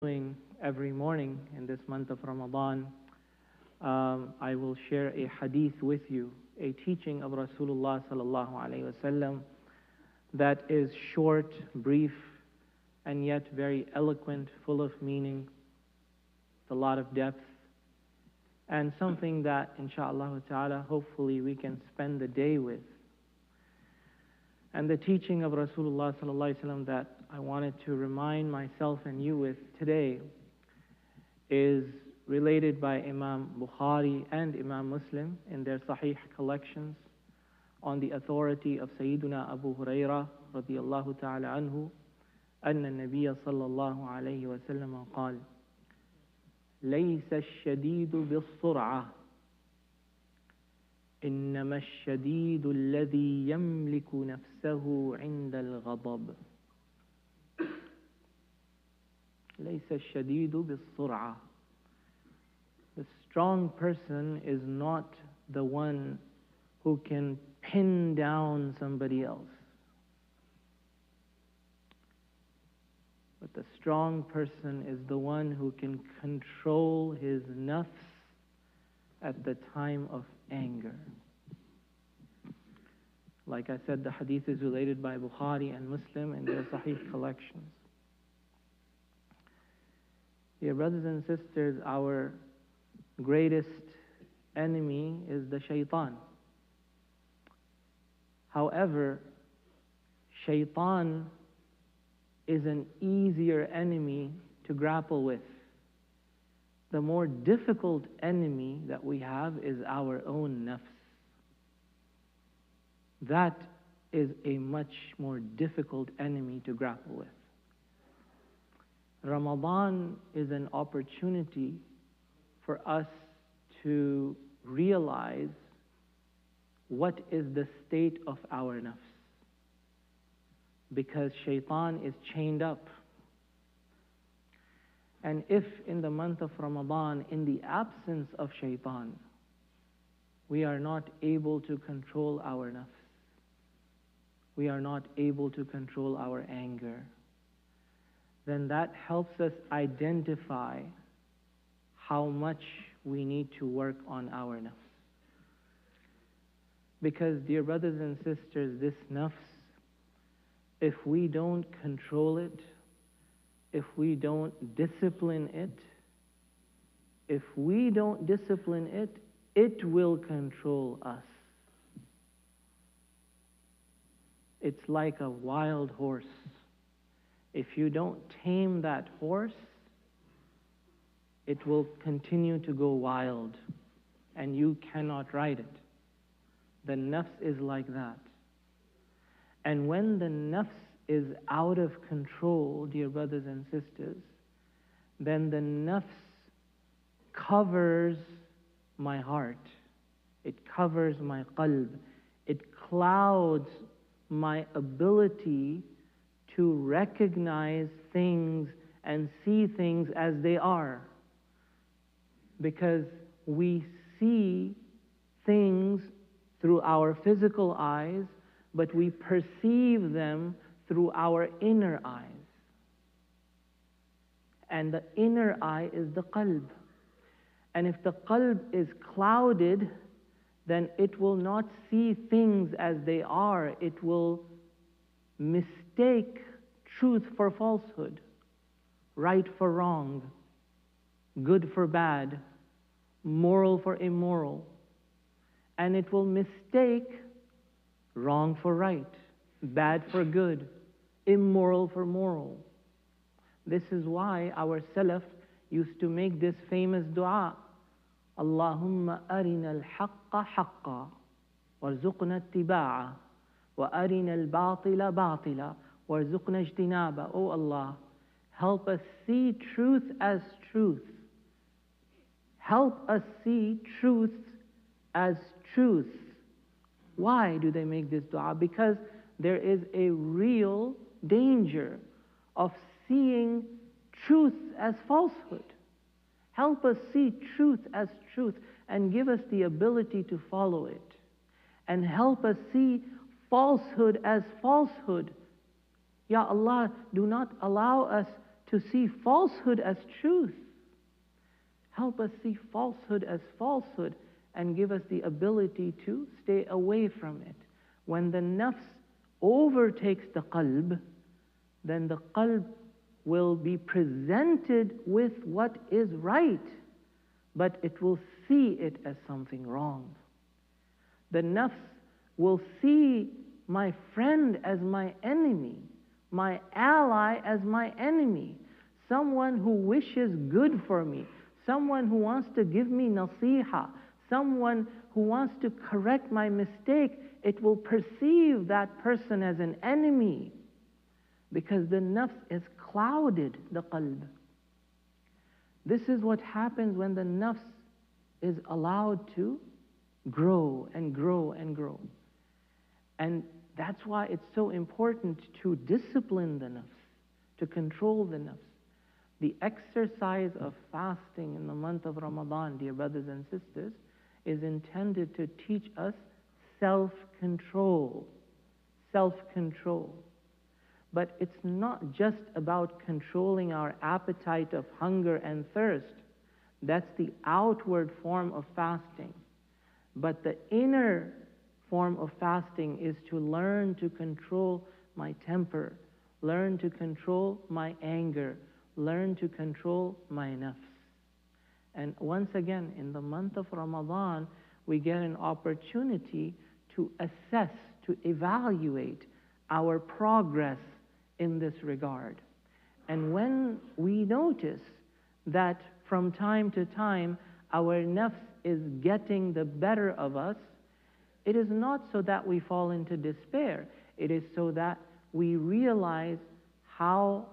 doing every morning in this month of Ramadan, I will share a hadith with you, a teaching of Rasulullah sallallahu alaihi wasallam that is short, brief, and yet very eloquent, full of meaning, with a lot of depth, and something that, inshallah ta'ala, hopefully we can spend the day with. And the teaching of Rasulullah sallallahu alaihi wasallam that I wanted to remind myself and you with today is related by Imam Bukhari and Imam Muslim in their Sahih collections on the authority of Sayyiduna Abu Hurairah radiyallahu ta'ala anhu أن النبي صلى الله عليه وسلم قال ليس الشديد بالسرعة إنما الشديد الذي يملك نفسه عند الغضب ليس الشديد بالسرعة. The strong person is not the one who can pin down somebody else. But the strong person is the one who can control his nafs at the time of anger. Like I said, the hadith is related by Bukhari and Muslim in their Sahih collections. Dear brothers and sisters, our greatest enemy is the shaitan. However, shaitan is an easier enemy to grapple with. The more difficult enemy that we have is our own nafs. That is a much more difficult enemy to grapple with. Ramadan is an opportunity for us to realize what is the state of our nafs. Because shaitan is chained up. And if in the month of Ramadan, in the absence of shaitan, we are not able to control our nafs, we are not able to control our anger, then that helps us identify how much we need to work on our nafs. Because, dear brothers and sisters, this nafs, if we don't control it, if we don't discipline it, it will control us. It's like a wild horse. If you don't tame that horse, it will continue to go wild, and you cannot ride it. The nafs is like that. And when the nafs is out of control, dear brothers and sisters, then the nafs covers my heart. It covers my qalb. It clouds my ability to recognize things and see things as they are. Because we see things through our physical eyes, but we perceive them through our inner eyes. And the inner eye is the qalb. And if the qalb is clouded, then it will not see things as they are. It will mistake truth for falsehood, right for wrong, good for bad, moral for immoral. And it will mistake wrong for right, bad for good, immoral for moral. This is why our Salaf used to make this famous dua, Allahumma arina al-haqqa haqqa, warzuqna ittiba'a, wa arina al-batila batila, warzuqna ijtinaba. Oh Allah, help us see truth as truth. Help us see truth as truth. Why do they make this dua? Because there is a real danger of seeing truth as falsehood. Help us see truth as truth and give us the ability to follow it. And help us see falsehood as falsehood. Ya Allah, do not allow us to see falsehood as truth. Help us see falsehood as falsehood and give us the ability to stay away from it. When the nafs overtakes the qalb, then the qalb will be presented with what is right, but it will see it as something wrong. The nafs will see my friend as my enemy, my ally as my enemy, someone who wishes good for me, someone who wants to give me nasiha, someone who wants to correct my mistake. It will perceive that person as an enemy because the nafs is clouded, the qalb. This is what happens when the nafs is allowed to grow and grow and grow. And that's why it's so important to discipline the nafs, to control the nafs. The exercise of fasting in the month of Ramadan, dear brothers and sisters, is intended to teach us self-control. Self-control. But it's not just about controlling our appetite of hunger and thirst. That's the outward form of fasting. But the inner form of fasting is to learn to control my temper, learn to control my anger, learn to control my nafs. And once again, in the month of Ramadan, we get an opportunity to assess, to evaluate our progress in this regard. And when we notice that from time to time our nafs is getting the better of us, it is not so that we fall into despair. It is so that we realize how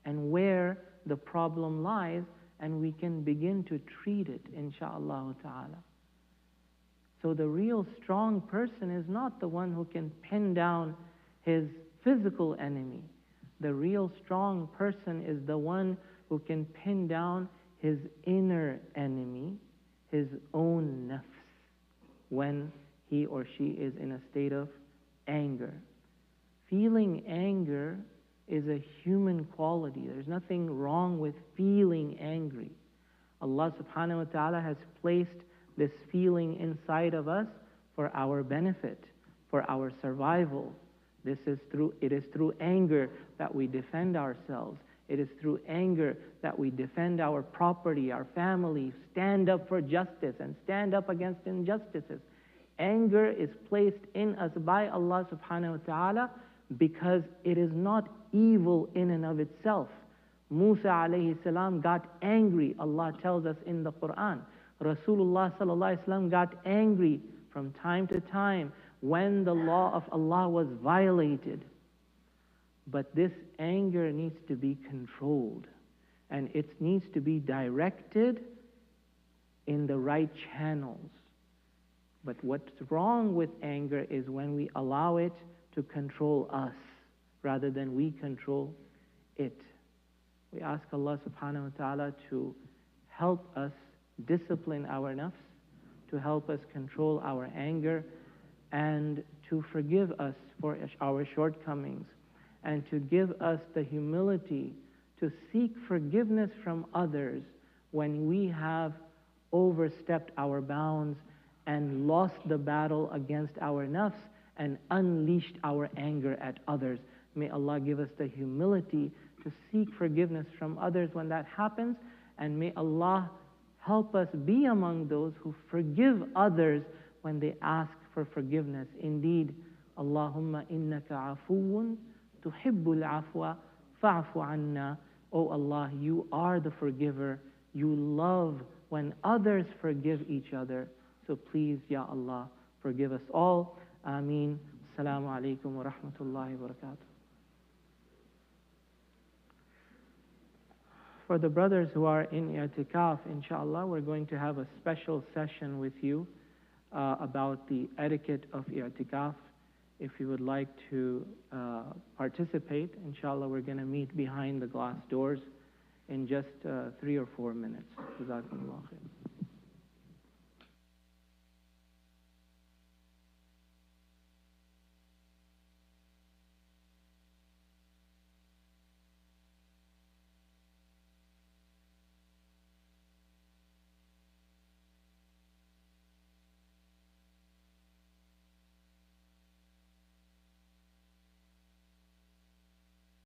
and where the problem lies, and we can begin to treat it, insha'Allah ta'ala. So the real strong person is not the one who can pin down his physical enemy. The real strong person is the one who can pin down his inner enemy, his own nafs, when he or she is in a state of anger. Feeling anger is a human quality. There's nothing wrong with feeling angry. Allah subhanahu wa ta'ala has placed this feeling inside of us for our benefit, for our survival. It is through anger that we defend ourselves. It is through anger that we defend our property, our family, stand up for justice and stand up against injustices. Anger is placed in us by Allah subhanahu wa ta'ala because it is not evil in and of itself. Musa alayhi salam got angry, Allah tells us in the Quran. Rasulullah sallallahu alayhi wasallam got angry from time to time when the law of Allah was violated. But this anger needs to be controlled, and it needs to be directed in the right channels. But what's wrong with anger is when we allow it to control us rather than we control it. We ask Allah subhanahu wa ta'ala to help us discipline our nafs, to help us control our anger, and to forgive us for our shortcomings, and to give us the humility to seek forgiveness from others when we have overstepped our bounds and lost the battle against our nafs and unleashed our anger at others. May Allah give us the humility to seek forgiveness from others when that happens, and may Allah help us be among those who forgive others when they ask for forgiveness. Indeed, Allahumma innaka afuwun tuhibbul afwa fa'fu anna. Oh Allah, you are the forgiver. You love when others forgive each other. So please, Ya Allah, forgive us all. Ameen. Assalamu alaikum wa rahmatullahi wa barakatuh. For the brothers who are in i'tikaf, inshallah, we're going to have a special session with you about the etiquette of i'tikaf. If you would like to participate, inshallah, we're going to meet behind the glass doors in just 3 or 4 minutes. Jazakumullah khair.